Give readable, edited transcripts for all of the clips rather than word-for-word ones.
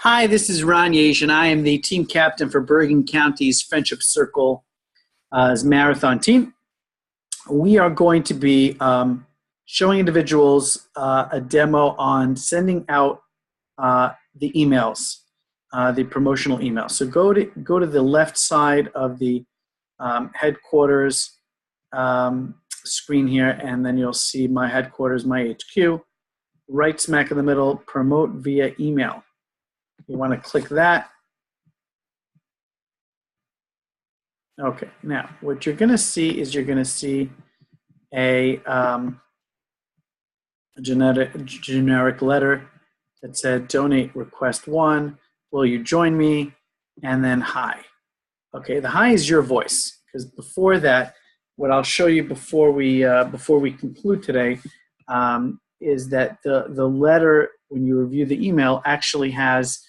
Hi, this is Ron Yesh, and I am the team captain for Bergen County's Friendship Circle's marathon team. We are going to be showing individuals a demo on sending out the emails, the promotional emails. So go to the left side of the headquarters screen here, and then you'll see my headquarters, my HQ. Right smack in the middle, promote via email. You want to click that. Okay, now what you're going to see is you're going to see a generic letter that said donate request 1, will you join me, and then hi. Okay, the hi is your voice, because before that, what I'll show you before we conclude today is that the letter, when you review the email, actually has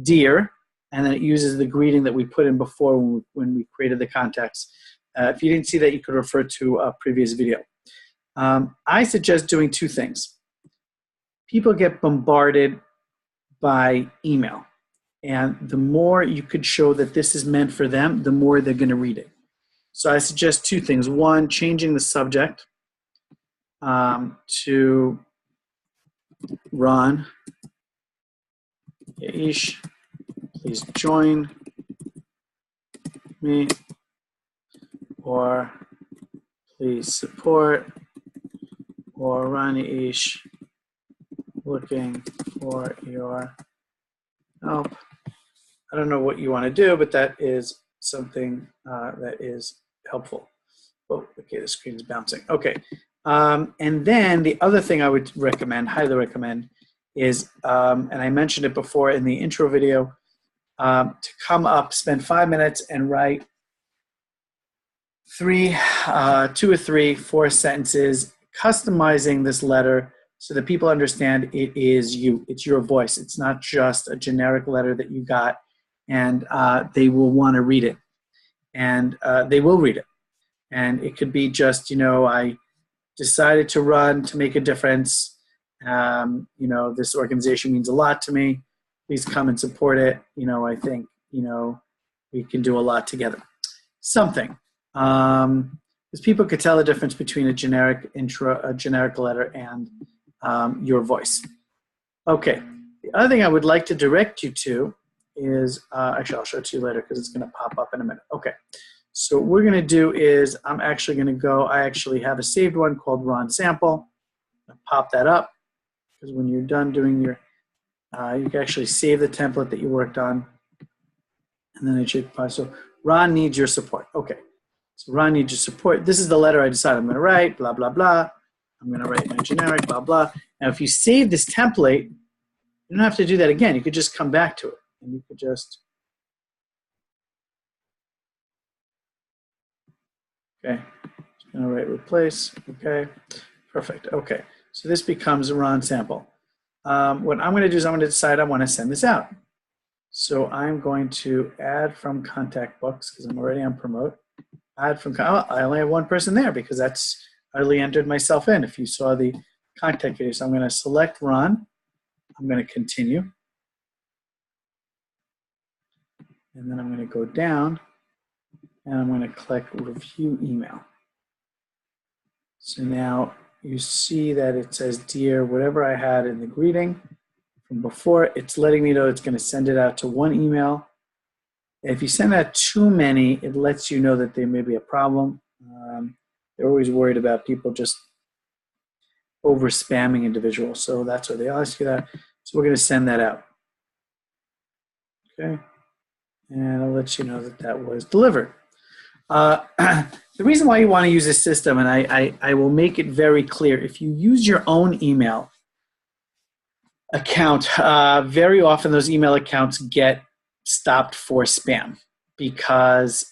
dear, and then it uses the greeting that we put in before when we created the context. If you didn't see that, you could refer to a previous video. I suggest doing two things. People get bombarded by email, and the more you could show that this is meant for them, the more they're going to read it. So I suggest two things. One, changing the subject to Ron Yesh, please join me, or please support, or Ron Yesh, looking for your help. I don't know what you want to do, but that is something that is helpful. Oh, okay, the screen is bouncing. Okay, and then the other thing I would recommend, highly recommend, is, and I mentioned it before in the intro video, to come up, spend 5 minutes and write 2 or 3, 4 sentences, customizing this letter so that people understand it is you. It's your voice. It's not just a generic letter that you got, and they will want to read it. And they will read it. And it could be just, I decided to run to make a difference. This organization means a lot to me. Please come and support it. I think, we can do a lot together. Something. Because people could tell the difference between a generic intro, a generic letter, and your voice. Okay. The other thing I would like to direct you to is, actually, I'll show it to you later because it's going to pop up in a minute. Okay. So what we're going to do is I'm actually going to go, I actually have a saved one called Ron Sample. I'll pop that up because when you're done doing your, you can actually save the template that you worked on, and then it should pop. So Ron needs your support. Okay. So Ron needs your support. This is the letter I decided I'm going to write, blah, blah, blah. I'm going to write my generic, blah, blah. Now, if you save this template, you don't have to do that again. You could just come back to it, and you could just, okay, just going to write replace, okay, perfect, okay. So this becomes a Ron Sample. What I'm going to do is I'm going to decide I want to send this out. So I'm going to add from contact books, because I'm already on promote. Add from, I only have one person there because that's, I already entered myself in if you saw the contact video. So I'm going to select Ron. I'm going to continue. And then I'm going to go down and I'm going to click review email. So now you see that it says dear, whatever I had in the greeting from before, it's letting me know it's going to send it out to one email. If you send out too many, it lets you know that there may be a problem. They're always worried about people just over spamming individuals. So that's why they ask you that. So we're going to send that out. Okay. And I'll let you know that that was delivered. The reason why you want to use this system, and I will make it very clear, if you use your own email account, very often those email accounts get stopped for spam because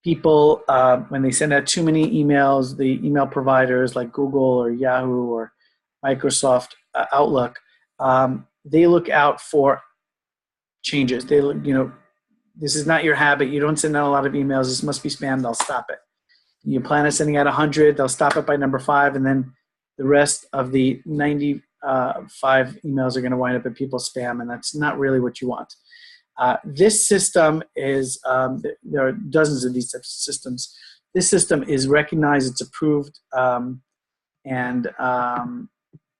people, when they send out too many emails, the email providers like Google or Yahoo or Microsoft Outlook, they look out for changes. They look, this is not your habit. You don't send out a lot of emails. This must be spam. They'll stop it. You plan on sending out 100. They'll stop it by number 5, and then the rest of the 90 5 emails are going to wind up in people's spam, and that's not really what you want. This system is, there are dozens of these types of systems. This system is recognized, it's approved, and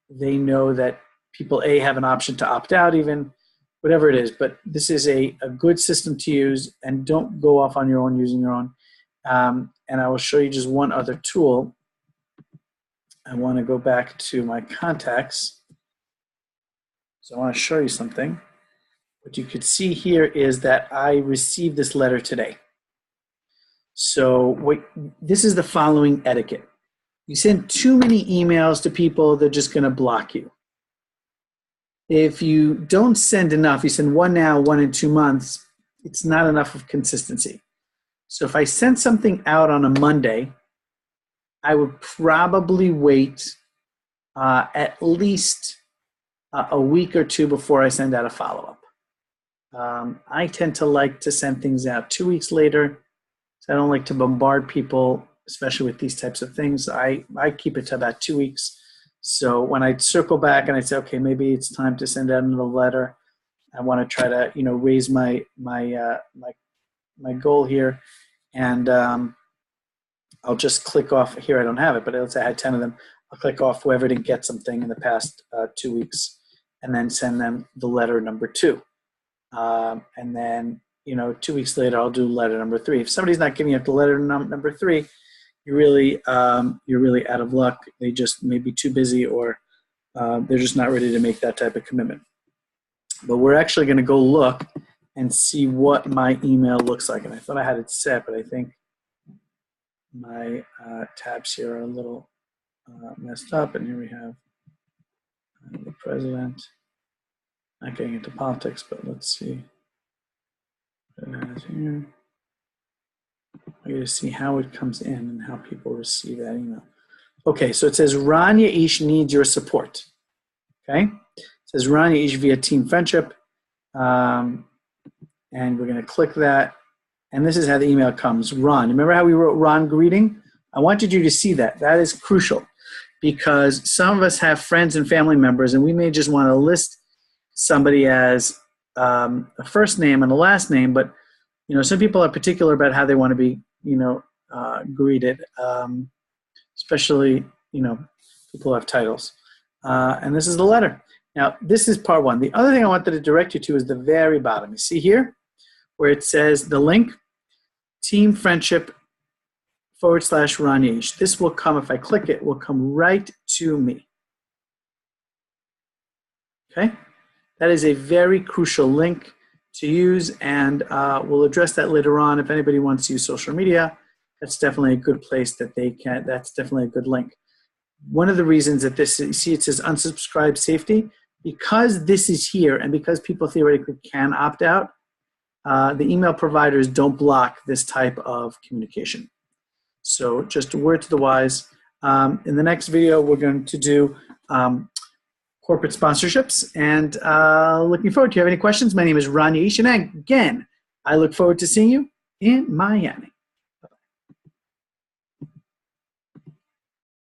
they know that people, A, have an option to opt out even, whatever it is. But this is a good system to use, and don't go off on your own using your own. And I will show you just one other tool. I want to go back to my contacts. So I want to show you something. What you could see here is that I received this letter today. So this is the following etiquette. You send too many emails to people, they're just going to block you. If you don't send enough, you send one now, one in 2 months, it's not enough of consistency. So if I send something out on a Monday, I would probably wait at least a week or 2 before I send out a follow-up. I tend to like to send things out 2 weeks later. So I don't like to bombard people, especially with these types of things. I keep it to about 2 weeks. So when I circle back and I say, okay, maybe it's time to send out another letter, I want to try to, raise my goal here, and I'll just click off here. I don't have it, but let's say I had 10 of them. I'll click off whoever didn't get something in the past 2 weeks, and then send them the letter number 2. And then 2 weeks later, I'll do letter number 3. If somebody's not giving you the letter number 3, you're really out of luck. They just may be too busy, or they're just not ready to make that type of commitment. But we're actually going to go look and see what my email looks like. And I thought I had it set, but I think my tabs here are a little messed up. And here we have the president. Not getting into politics, but let's see what it has here. I got to see how it comes in and how people receive that email. Okay, so it says Ron Yaish needs your support. Okay, it says Ron Yaish via Team Friendship, and we're going to click that. And this is how the email comes. Ron, remember how we wrote Ron greeting? I wanted you to see that. That is crucial, because some of us have friends and family members, and we may just want to list somebody as a first name and a last name, but some people are particular about how they want to be greeted, especially people who have titles. And this is the letter. Now, this is part 1. The other thing I wanted to direct you to is the very bottom. You see here where it says the link, Team Friendship / Ron Yaish. This will come, if I click it, will come right to me. Okay? That is a very crucial link to use, and we'll address that later on. If anybody wants to use social media, that's definitely a good place that they can, that's definitely a good link. One of the reasons that this, you see it says unsubscribe safety, because this is here and because people theoretically can opt out, the email providers don't block this type of communication. So just a word to the wise. In the next video, we're going to do corporate sponsorships, and looking forward. Do you have any questions? My name is Ron Yaish, and again, I look forward to seeing you in Miami.